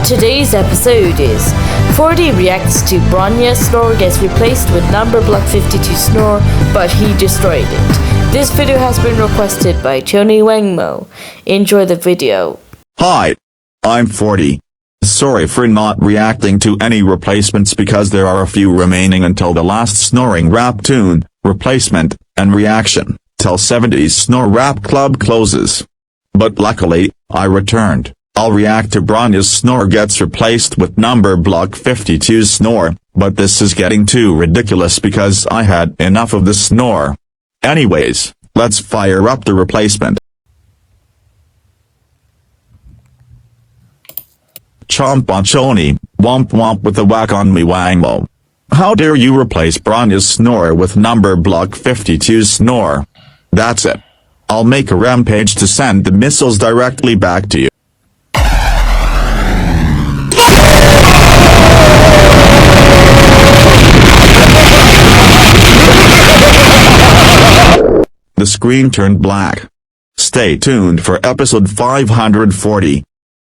Today's episode is 40 reacts to Bronya's snore gets replaced with number block 52 snore, but he destroyed it. This video has been requested by Choni Wangmo. Enjoy the video. Hi, I'm 40. Sorry for not reacting to any replacements because there are a few remaining until the last snoring rap tune, replacement, and reaction, till 70's Snore Rap Club closes. But luckily, I returned. I'll react to Bronya's snore gets replaced with number block 52's snore, but this is getting too ridiculous because I had enough of the snore. Anyways, let's fire up the replacement. Chomp on Choni, womp womp with a whack on me Wangmo. How dare you replace Bronya's snore with number block 52's snore? That's it. I'll make a rampage to send the missiles directly back to you. The screen turned black. Stay tuned for episode 540.